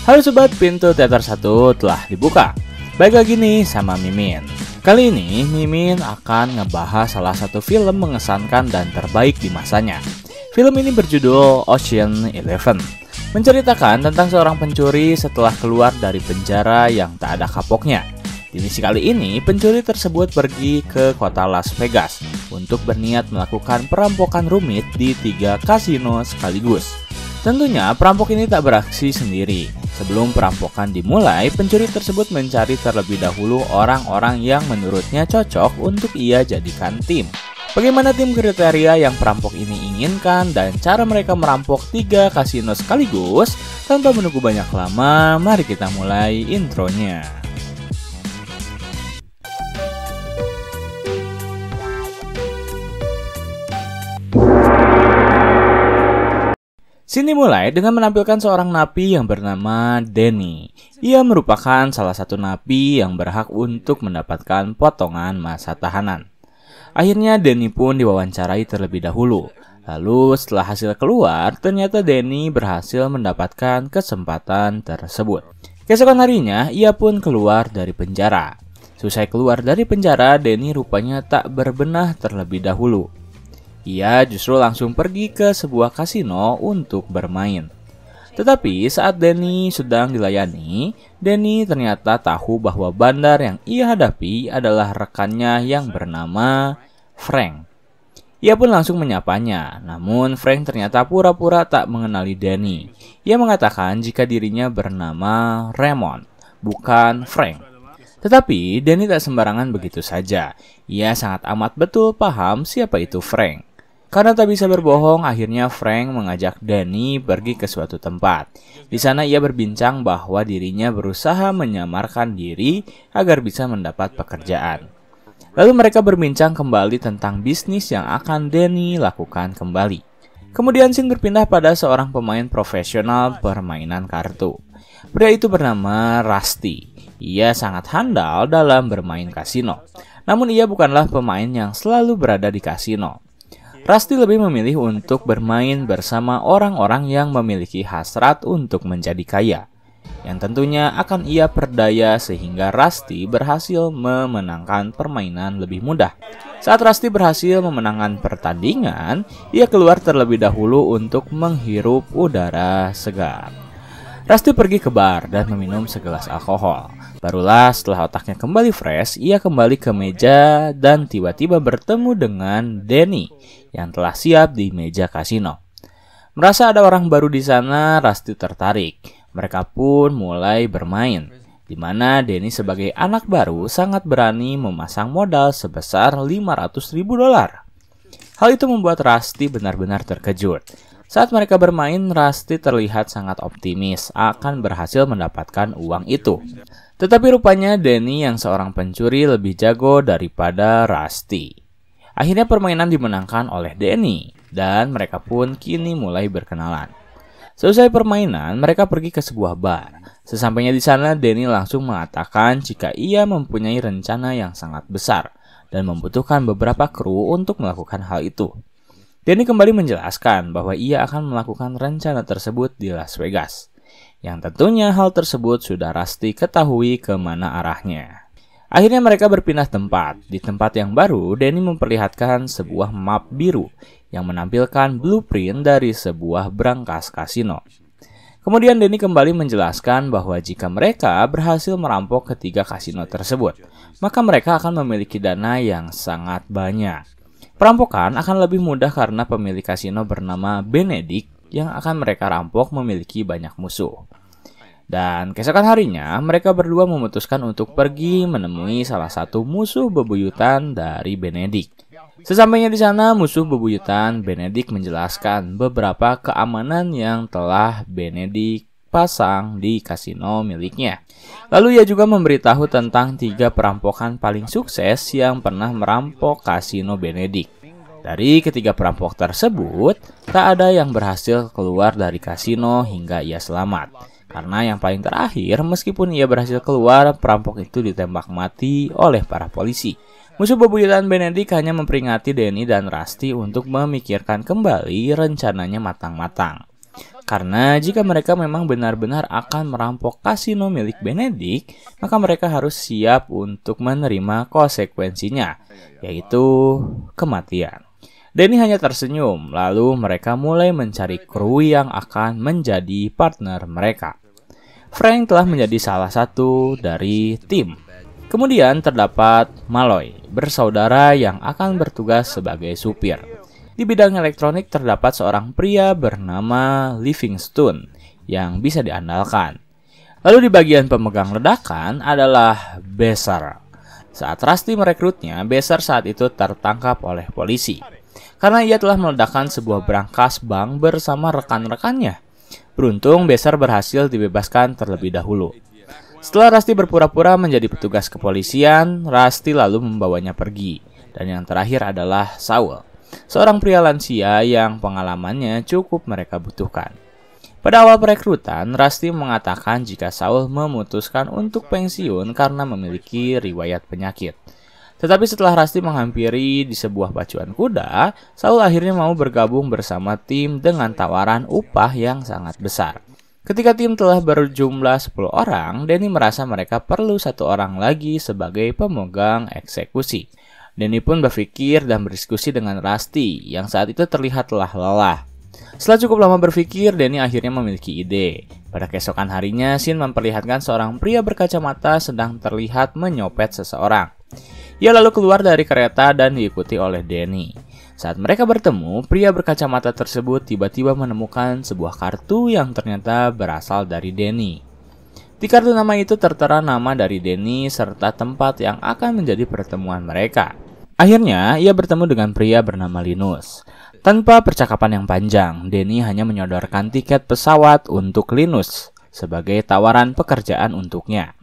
Halo sobat, pintu teater 1 telah dibuka. Baik lagi nih sama Mimin. Kali ini Mimin akan ngebahas salah satu film mengesankan dan terbaik di masanya. Film ini berjudul Ocean's 11, menceritakan tentang seorang pencuri setelah keluar dari penjara yang tak ada kapoknya. Di misi kali ini, pencuri tersebut pergi ke kota Las Vegas untuk berniat melakukan perampokan rumit di 3 kasino sekaligus. Tentunya perampok ini tak beraksi sendiri. Sebelum perampokan dimulai, pencuri tersebut mencari terlebih dahulu orang-orang yang menurutnya cocok untuk ia jadikan tim. Bagaimana tim kriteria yang perampok ini inginkan dan cara mereka merampok 3 kasino sekaligus? Tanpa menunggu banyak lama, mari kita mulai intronya. Sini mulai dengan menampilkan seorang napi yang bernama Danny. Ia merupakan salah satu napi yang berhak untuk mendapatkan potongan masa tahanan. Akhirnya Danny pun diwawancarai terlebih dahulu. Lalu setelah hasil keluar, ternyata Danny berhasil mendapatkan kesempatan tersebut. Keesokan harinya, ia pun keluar dari penjara. Selesai keluar dari penjara, Danny rupanya tak berbenah terlebih dahulu. Ia justru langsung pergi ke sebuah kasino untuk bermain. Tetapi saat Danny sedang dilayani, Danny ternyata tahu bahwa bandar yang ia hadapi adalah rekannya yang bernama Frank. Ia pun langsung menyapanya, namun Frank ternyata pura-pura tak mengenali Danny. Ia mengatakan jika dirinya bernama Raymond, bukan Frank. Tetapi Danny tak sembarangan begitu saja. Ia sangat amat betul paham siapa itu Frank. Karena tak bisa berbohong, akhirnya Frank mengajak Danny pergi ke suatu tempat. Di sana ia berbincang bahwa dirinya berusaha menyamarkan diri agar bisa mendapat pekerjaan. Lalu mereka berbincang kembali tentang bisnis yang akan Danny lakukan kembali. Kemudian scene berpindah pada seorang pemain profesional permainan kartu. Pria itu bernama Rusty. Ia sangat handal dalam bermain kasino. Namun ia bukanlah pemain yang selalu berada di kasino. Rusty lebih memilih untuk bermain bersama orang-orang yang memiliki hasrat untuk menjadi kaya, yang tentunya akan ia perdaya sehingga Rusty berhasil memenangkan permainan lebih mudah. Saat Rusty berhasil memenangkan pertandingan, ia keluar terlebih dahulu untuk menghirup udara segar. Rusty pergi ke bar dan meminum segelas alkohol. Barulah setelah otaknya kembali fresh, ia kembali ke meja dan tiba-tiba bertemu dengan Danny yang telah siap di meja kasino. Merasa ada orang baru di sana, Rusty tertarik. Mereka pun mulai bermain, di mana Danny sebagai anak baru sangat berani memasang modal sebesar $500.000. Hal itu membuat Rusty benar-benar terkejut. Saat mereka bermain, Rusty terlihat sangat optimis akan berhasil mendapatkan uang itu. Tetapi rupanya Danny yang seorang pencuri lebih jago daripada Rusty. Akhirnya permainan dimenangkan oleh Danny dan mereka pun kini mulai berkenalan. Selesai permainan, mereka pergi ke sebuah bar. Sesampainya di sana, Danny langsung mengatakan jika ia mempunyai rencana yang sangat besar dan membutuhkan beberapa kru untuk melakukan hal itu. Danny kembali menjelaskan bahwa ia akan melakukan rencana tersebut di Las Vegas. Yang tentunya hal tersebut sudah Rusty ketahui kemana arahnya. Akhirnya mereka berpindah tempat. Di tempat yang baru, Danny memperlihatkan sebuah map biru yang menampilkan blueprint dari sebuah brankas kasino. Kemudian Danny kembali menjelaskan bahwa jika mereka berhasil merampok ketiga kasino tersebut, maka mereka akan memiliki dana yang sangat banyak. Perampokan akan lebih mudah karena pemilik kasino bernama Benedict yang akan mereka rampok memiliki banyak musuh. Dan keesokan harinya, mereka berdua memutuskan untuk pergi menemui salah satu musuh bebuyutan dari Benedict. Sesampainya di sana, musuh bebuyutan Benedict menjelaskan beberapa keamanan yang telah Benedict pasang di kasino miliknya. Lalu ia juga memberitahu tentang 3 perampokan paling sukses yang pernah merampok kasino Benedict. Dari ketiga perampok tersebut, tak ada yang berhasil keluar dari kasino hingga ia selamat. Karena yang paling terakhir, meskipun ia berhasil keluar, perampok itu ditembak mati oleh para polisi. Musuh bebuyutan Benedict hanya memperingati Danny dan Rusty untuk memikirkan kembali rencananya matang-matang. Karena jika mereka memang benar-benar akan merampok kasino milik Benedict, maka mereka harus siap untuk menerima konsekuensinya, yaitu kematian. Danny hanya tersenyum, lalu mereka mulai mencari kru yang akan menjadi partner mereka. Frank telah menjadi salah satu dari tim. Kemudian terdapat Malloy, bersaudara yang akan bertugas sebagai supir. Di bidang elektronik terdapat seorang pria bernama Livingstone yang bisa diandalkan. Lalu di bagian pemegang ledakan adalah Besser. Saat Rusty merekrutnya, Besser saat itu tertangkap oleh polisi karena ia telah meledakkan sebuah brankas bank bersama rekan-rekannya. Beruntung Besser berhasil dibebaskan terlebih dahulu. Setelah Rusty berpura-pura menjadi petugas kepolisian, Rusty lalu membawanya pergi. Dan yang terakhir adalah Saul, seorang pria lansia yang pengalamannya cukup mereka butuhkan. Pada awal perekrutan, Rusty mengatakan jika Saul memutuskan untuk pensiun karena memiliki riwayat penyakit. Tetapi setelah Rusty menghampiri di sebuah pacuan kuda, Saul akhirnya mau bergabung bersama tim dengan tawaran upah yang sangat besar. Ketika tim telah berjumlah 10 orang, Danny merasa mereka perlu satu orang lagi sebagai pemegang eksekusi. Danny pun berpikir dan berdiskusi dengan Rusty yang saat itu terlihat lelah. Setelah cukup lama berpikir, Danny akhirnya memiliki ide. Pada keesokan harinya, scene memperlihatkan seorang pria berkacamata sedang terlihat menyopet seseorang. Ia lalu keluar dari kereta dan diikuti oleh Danny. Saat mereka bertemu, pria berkacamata tersebut tiba-tiba menemukan sebuah kartu yang ternyata berasal dari Danny. Di kartu nama itu tertera nama dari Danny serta tempat yang akan menjadi pertemuan mereka. Akhirnya, ia bertemu dengan pria bernama Linus. Tanpa percakapan yang panjang, Danny hanya menyodorkan tiket pesawat untuk Linus sebagai tawaran pekerjaan untuknya.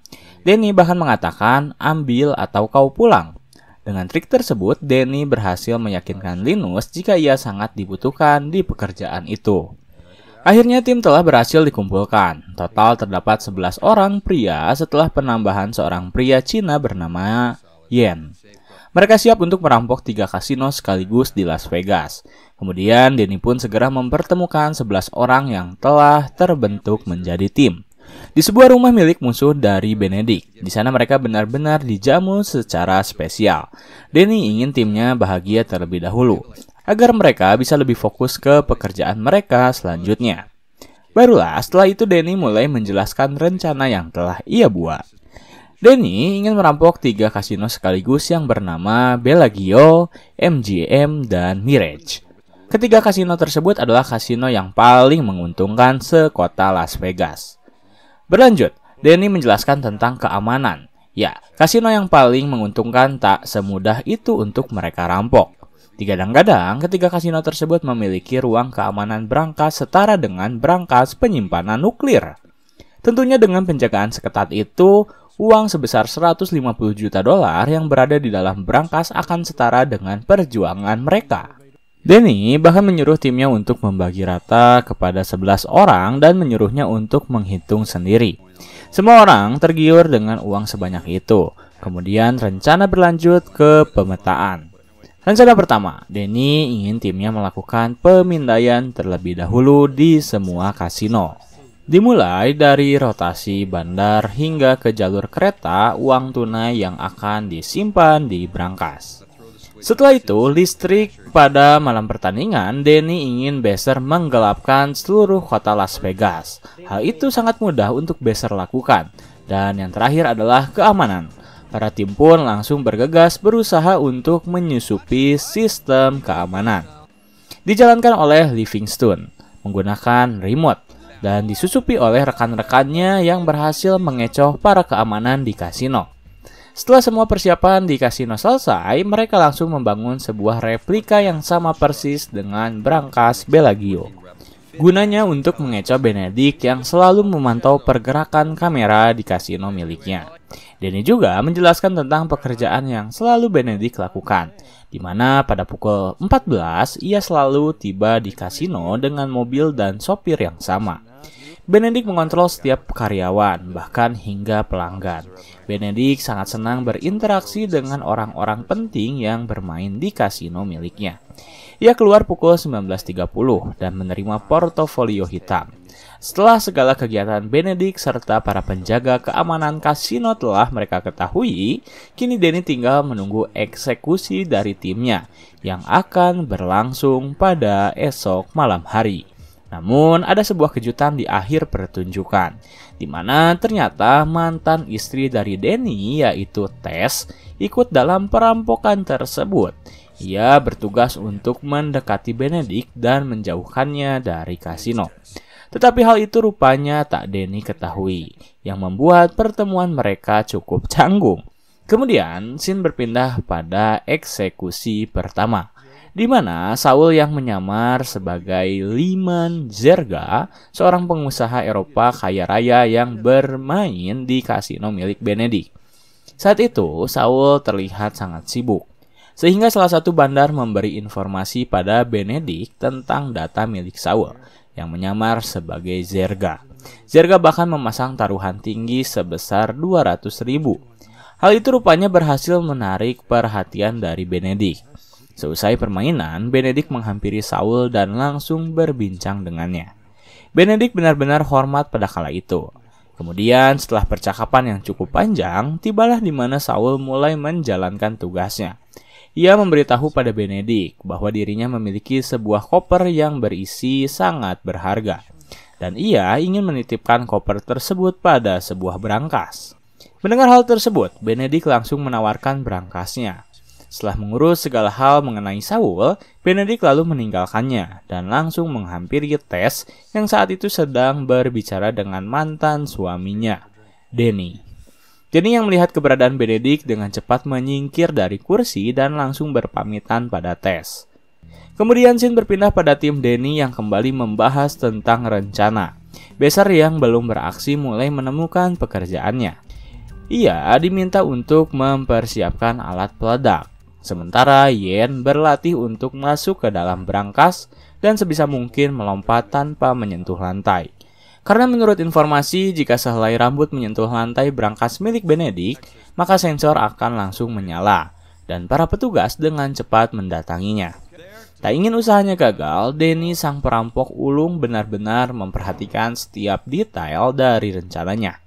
Danny bahkan mengatakan, ambil atau kau pulang. Dengan trik tersebut, Danny berhasil meyakinkan Linus jika ia sangat dibutuhkan di pekerjaan itu. Akhirnya tim telah berhasil dikumpulkan. Total terdapat 11 orang pria setelah penambahan seorang pria Cina bernama Yen. Mereka siap untuk merampok 3 kasino sekaligus di Las Vegas. Kemudian Danny pun segera mempertemukan 11 orang yang telah terbentuk menjadi tim di sebuah rumah milik musuh dari Benedict. Di sana mereka benar-benar dijamu secara spesial. Danny ingin timnya bahagia terlebih dahulu, agar mereka bisa lebih fokus ke pekerjaan mereka selanjutnya. Barulah setelah itu Danny mulai menjelaskan rencana yang telah ia buat. Danny ingin merampok 3 kasino sekaligus yang bernama Bellagio, MGM, dan Mirage. Ketiga kasino tersebut adalah kasino yang paling menguntungkan sekota Las Vegas. Berlanjut, Danny menjelaskan tentang keamanan. Ya, kasino yang paling menguntungkan tak semudah itu untuk mereka rampok. Digadang-gadang, ketiga kasino tersebut memiliki ruang keamanan brankas setara dengan brankas penyimpanan nuklir. Tentunya dengan penjagaan seketat itu, uang sebesar 150 juta dolar yang berada di dalam brankas akan setara dengan perjuangan mereka. Danny bahkan menyuruh timnya untuk membagi rata kepada 11 orang dan menyuruhnya untuk menghitung sendiri. Semua orang tergiur dengan uang sebanyak itu. Kemudian rencana berlanjut ke pemetaan. Rencana pertama, Danny ingin timnya melakukan pemindaian terlebih dahulu di semua kasino. Dimulai dari rotasi bandar hingga ke jalur kereta uang tunai yang akan disimpan di brankas. Setelah itu, listrik pada malam pertandingan, Danny ingin Besser menggelapkan seluruh kota Las Vegas. Hal itu sangat mudah untuk Besser lakukan. Dan yang terakhir adalah keamanan. Para tim pun langsung bergegas berusaha untuk menyusupi sistem keamanan. Dijalankan oleh Livingstone menggunakan remote dan disusupi oleh rekan-rekannya yang berhasil mengecoh para keamanan di kasino. Setelah semua persiapan di kasino selesai, mereka langsung membangun sebuah replika yang sama persis dengan brankas Bellagio. Gunanya untuk mengecoh Benedict yang selalu memantau pergerakan kamera di kasino miliknya. Danny juga menjelaskan tentang pekerjaan yang selalu Benedict lakukan, di mana pada pukul 14 ia selalu tiba di kasino dengan mobil dan sopir yang sama. Benedict mengontrol setiap karyawan, bahkan hingga pelanggan. Benedict sangat senang berinteraksi dengan orang-orang penting yang bermain di kasino miliknya. Ia keluar pukul 19.30 dan menerima portofolio hitam. Setelah segala kegiatan Benedict serta para penjaga keamanan kasino telah mereka ketahui, kini Danny tinggal menunggu eksekusi dari timnya yang akan berlangsung pada esok malam hari. Namun ada sebuah kejutan di akhir pertunjukan, di mana ternyata mantan istri dari Danny yaitu Tess ikut dalam perampokan tersebut. Ia bertugas untuk mendekati Benedict dan menjauhkannya dari kasino. Tetapi hal itu rupanya tak Danny ketahui, yang membuat pertemuan mereka cukup canggung. Kemudian, scene berpindah pada eksekusi pertama, di mana Saul yang menyamar sebagai Lyman Zerga, seorang pengusaha Eropa kaya raya yang bermain di kasino milik Benedict. Saat itu, Saul terlihat sangat sibuk, sehingga salah satu bandar memberi informasi pada Benedict tentang data milik Saul yang menyamar sebagai Zerga. Zerga bahkan memasang taruhan tinggi sebesar 200.000. Hal itu rupanya berhasil menarik perhatian dari Benedict. Seusai permainan, Benedict menghampiri Saul dan langsung berbincang dengannya. Benedict benar-benar hormat pada kala itu. Kemudian setelah percakapan yang cukup panjang, tibalah di mana Saul mulai menjalankan tugasnya. Ia memberitahu pada Benedict bahwa dirinya memiliki sebuah koper yang berisi sangat berharga, dan ia ingin menitipkan koper tersebut pada sebuah berangkas. Mendengar hal tersebut, Benedict langsung menawarkan berangkasnya. Setelah mengurus segala hal mengenai Saul, Benedict lalu meninggalkannya dan langsung menghampiri Tess yang saat itu sedang berbicara dengan mantan suaminya, Danny. Danny yang melihat keberadaan Benedict dengan cepat menyingkir dari kursi dan langsung berpamitan pada Tess. Kemudian scene berpindah pada tim Danny yang kembali membahas tentang rencana. Besar yang belum beraksi mulai menemukan pekerjaannya. Ia diminta untuk mempersiapkan alat peledak, sementara Yen berlatih untuk masuk ke dalam berangkas dan sebisa mungkin melompat tanpa menyentuh lantai. Karena menurut informasi, jika sehelai rambut menyentuh lantai berangkas milik Benedict, maka sensor akan langsung menyala, dan para petugas dengan cepat mendatanginya. Tak ingin usahanya gagal, Danny sang perampok ulung benar-benar memperhatikan setiap detail dari rencananya.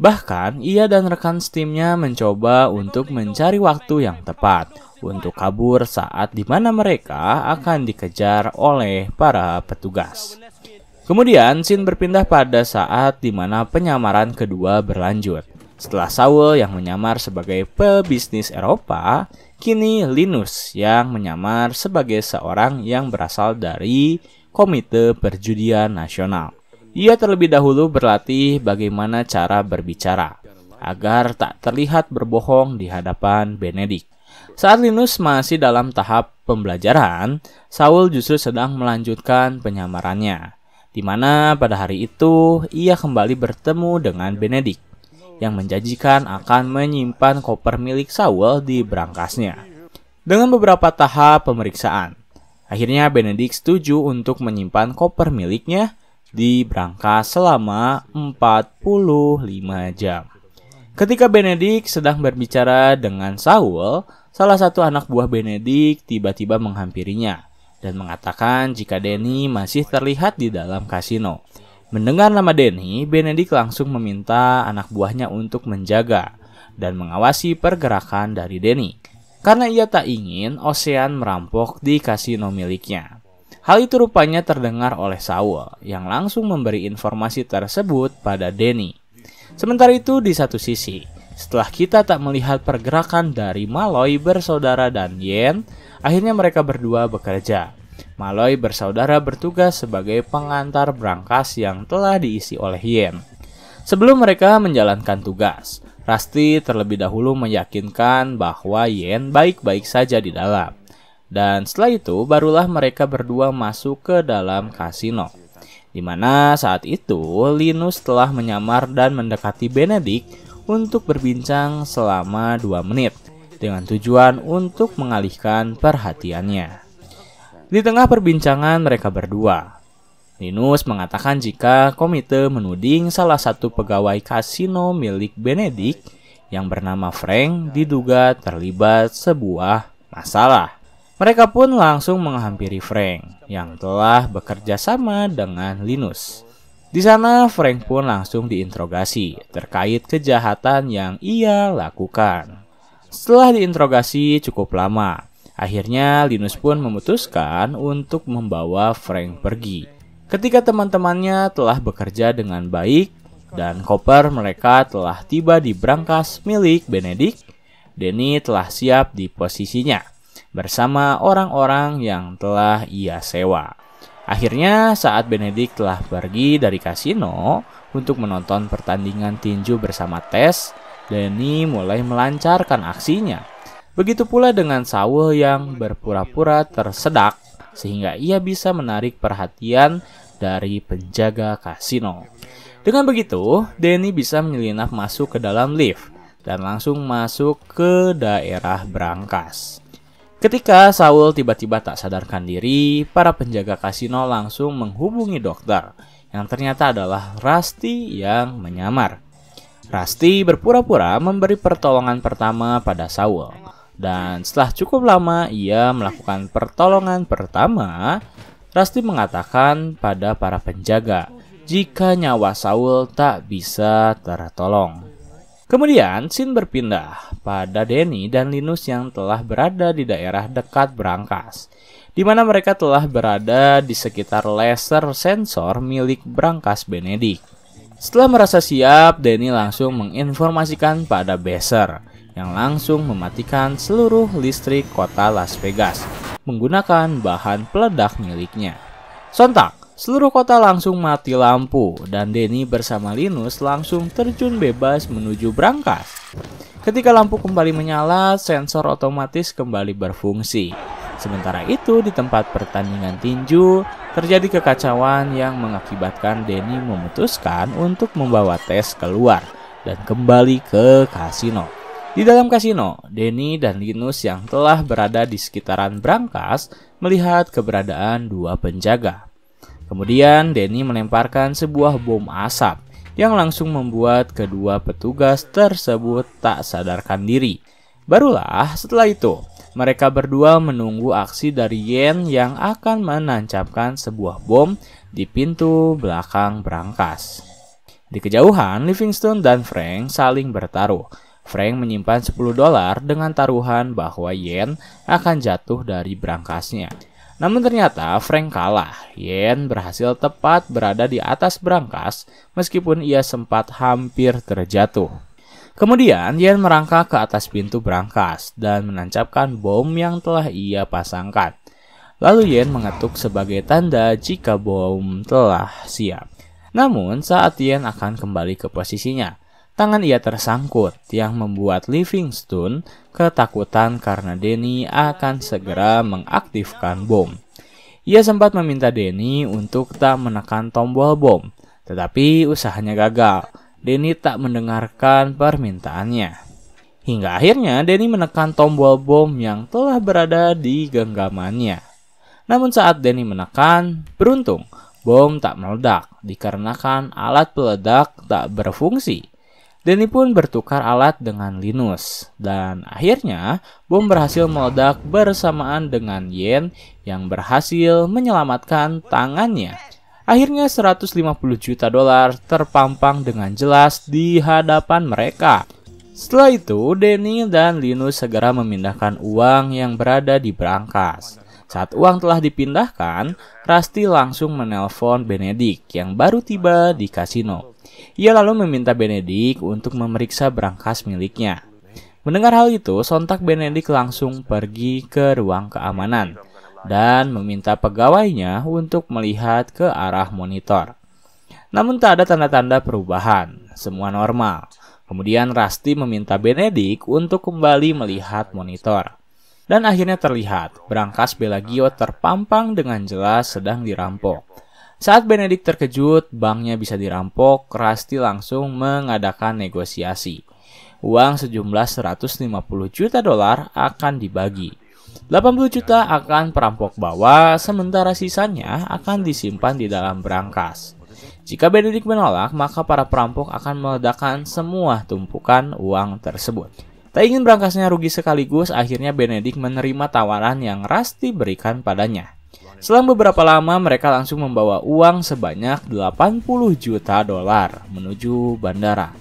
Bahkan, ia dan rekan timnya mencoba untuk mencari waktu yang tepat untuk kabur saat di mana mereka akan dikejar oleh para petugas. Kemudian, scene berpindah pada saat di mana penyamaran kedua berlanjut. Setelah Saul yang menyamar sebagai pebisnis Eropa, kini Linus yang menyamar sebagai seorang yang berasal dari Komite Perjudian Nasional. Ia terlebih dahulu berlatih bagaimana cara berbicara, agar tak terlihat berbohong di hadapan Benedict. Saat Linus masih dalam tahap pembelajaran, Saul justru sedang melanjutkan penyamarannya, di mana pada hari itu ia kembali bertemu dengan Benedict yang menjanjikan akan menyimpan koper milik Saul di berangkasnya. Dengan beberapa tahap pemeriksaan, akhirnya Benedict setuju untuk menyimpan koper miliknya di berangkas selama 45 jam. Ketika Benedict sedang berbicara dengan Saul, salah satu anak buah Benedict tiba-tiba menghampirinya dan mengatakan jika Danny masih terlihat di dalam kasino. Mendengar nama Danny, Benedict langsung meminta anak buahnya untuk menjaga dan mengawasi pergerakan dari Danny, karena ia tak ingin Ocean merampok di kasino miliknya. Hal itu rupanya terdengar oleh Saul, yang langsung memberi informasi tersebut pada Danny. Sementara itu di satu sisi, setelah kita tak melihat pergerakan dari Malloy bersaudara dan Yen, akhirnya mereka berdua bekerja. Malloy bersaudara bertugas sebagai pengantar berangkas yang telah diisi oleh Yen. Sebelum mereka menjalankan tugas, Rusty terlebih dahulu meyakinkan bahwa Yen baik-baik saja di dalam. Dan setelah itu barulah mereka berdua masuk ke dalam kasino, di mana saat itu Linus telah menyamar dan mendekati Benedict untuk berbincang selama 2 menit dengan tujuan untuk mengalihkan perhatiannya. Di tengah perbincangan mereka berdua, Linus mengatakan jika komite menuding salah satu pegawai kasino milik Benedict yang bernama Frank diduga terlibat sebuah masalah. Mereka pun langsung menghampiri Frank yang telah bekerja sama dengan Linus. Di sana Frank pun langsung diinterogasi terkait kejahatan yang ia lakukan. Setelah diinterogasi cukup lama, akhirnya Linus pun memutuskan untuk membawa Frank pergi. Ketika teman-temannya telah bekerja dengan baik dan koper mereka telah tiba di brankas milik Benedict, Danny telah siap di posisinya bersama orang-orang yang telah ia sewa. Akhirnya saat Benedict telah pergi dari kasino untuk menonton pertandingan tinju bersama Tess, Danny mulai melancarkan aksinya. Begitu pula dengan Saul yang berpura-pura tersedak sehingga ia bisa menarik perhatian dari penjaga kasino. Dengan begitu, Danny bisa menyelinap masuk ke dalam lift dan langsung masuk ke daerah brankas. Ketika Saul tiba-tiba tak sadarkan diri, para penjaga kasino langsung menghubungi dokter yang ternyata adalah Rusty yang menyamar. Rusty berpura-pura memberi pertolongan pertama pada Saul. Dan setelah cukup lama ia melakukan pertolongan pertama, Rusty mengatakan pada para penjaga jika nyawa Saul tak bisa tertolong. Kemudian scene berpindah pada Danny dan Linus yang telah berada di daerah dekat brankas, di mana mereka telah berada di sekitar laser sensor milik brankas Benedict. Setelah merasa siap, Danny langsung menginformasikan pada Besser yang langsung mematikan seluruh listrik kota Las Vegas menggunakan bahan peledak miliknya. Sontak, seluruh kota langsung mati lampu dan Danny bersama Linus langsung terjun bebas menuju brankas. Ketika lampu kembali menyala, sensor otomatis kembali berfungsi. Sementara itu di tempat pertandingan tinju, terjadi kekacauan yang mengakibatkan Danny memutuskan untuk membawa Tess keluar dan kembali ke kasino. Di dalam kasino, Danny dan Linus yang telah berada di sekitaran brankas melihat keberadaan dua penjaga. Kemudian Danny melemparkan sebuah bom asap yang langsung membuat kedua petugas tersebut tak sadarkan diri. Barulah setelah itu, mereka berdua menunggu aksi dari Yen yang akan menancapkan sebuah bom di pintu belakang brankas. Di kejauhan, Livingstone dan Frank saling bertaruh. Frank menyimpan $10 dengan taruhan bahwa Yen akan jatuh dari brankasnya. Namun ternyata Frank kalah. Yen berhasil tepat berada di atas brankas meskipun ia sempat hampir terjatuh. Kemudian Yen merangkak ke atas pintu brankas dan menancapkan bom yang telah ia pasangkan. Lalu Yen mengetuk sebagai tanda jika bom telah siap. Namun saat Yen akan kembali ke posisinya, tangan ia tersangkut yang membuat Livingstone ketakutan karena Danny akan segera mengaktifkan bom. Ia sempat meminta Danny untuk tak menekan tombol bom, tetapi usahanya gagal. Danny tak mendengarkan permintaannya. Hingga akhirnya Danny menekan tombol bom yang telah berada di genggamannya. Namun saat Danny menekan, beruntung bom tak meledak dikarenakan alat peledak tak berfungsi. Danny pun bertukar alat dengan Linus, dan akhirnya bom berhasil meledak bersamaan dengan Yen yang berhasil menyelamatkan tangannya. Akhirnya $150 juta terpampang dengan jelas di hadapan mereka. Setelah itu, Danny dan Linus segera memindahkan uang yang berada di brankas. Saat uang telah dipindahkan, Rusty langsung menelpon Benedict yang baru tiba di kasino. Ia lalu meminta Benedict untuk memeriksa brankas miliknya. Mendengar hal itu, sontak Benedict langsung pergi ke ruang keamanan dan meminta pegawainya untuk melihat ke arah monitor. Namun tak ada tanda-tanda perubahan, semua normal. Kemudian Rusty meminta Benedict untuk kembali melihat monitor. Dan akhirnya terlihat, brankas Bellagio terpampang dengan jelas sedang dirampok. Saat Benedict terkejut, banknya bisa dirampok, Rusty langsung mengadakan negosiasi. Uang sejumlah $150 juta akan dibagi. 80 juta akan perampok bawa, sementara sisanya akan disimpan di dalam brankas. Jika Benedict menolak, maka para perampok akan meledakkan semua tumpukan uang tersebut. Tak ingin brankasnya rugi sekaligus, akhirnya Benedict menerima tawaran yang Rusty berikan padanya. Selang beberapa lama mereka langsung membawa uang sebanyak 80 juta dolar menuju bandara.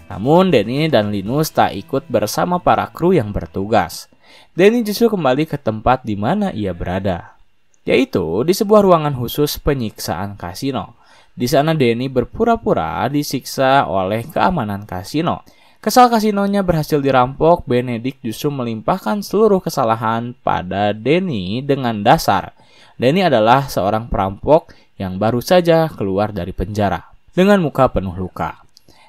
Namun Danny dan Linus tak ikut bersama para kru yang bertugas. Danny justru kembali ke tempat di mana ia berada, yaitu di sebuah ruangan khusus penyiksaan kasino. Di sana Danny berpura-pura disiksa oleh keamanan kasino. Kesal kasinonya berhasil dirampok, Benedict justru melimpahkan seluruh kesalahan pada Danny dengan dasar Danny adalah seorang perampok yang baru saja keluar dari penjara dengan muka penuh luka.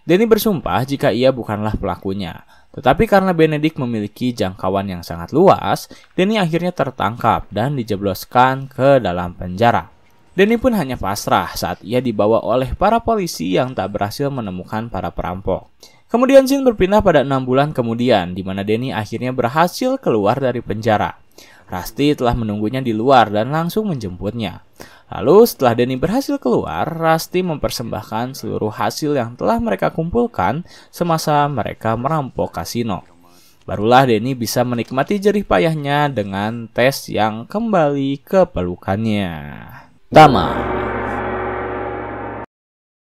Danny bersumpah jika ia bukanlah pelakunya. Tetapi karena Benedict memiliki jangkauan yang sangat luas, Danny akhirnya tertangkap dan dijebloskan ke dalam penjara. Danny pun hanya pasrah saat ia dibawa oleh para polisi yang tak berhasil menemukan para perampok. Kemudian scene berpindah pada 6 bulan kemudian, di mana Danny akhirnya berhasil keluar dari penjara. Rusty telah menunggunya di luar dan langsung menjemputnya. Lalu setelah Danny berhasil keluar, Rusty mempersembahkan seluruh hasil yang telah mereka kumpulkan semasa mereka merampok kasino. Barulah Danny bisa menikmati jerih payahnya dengan tes yang kembali ke pelukannya. Tamat.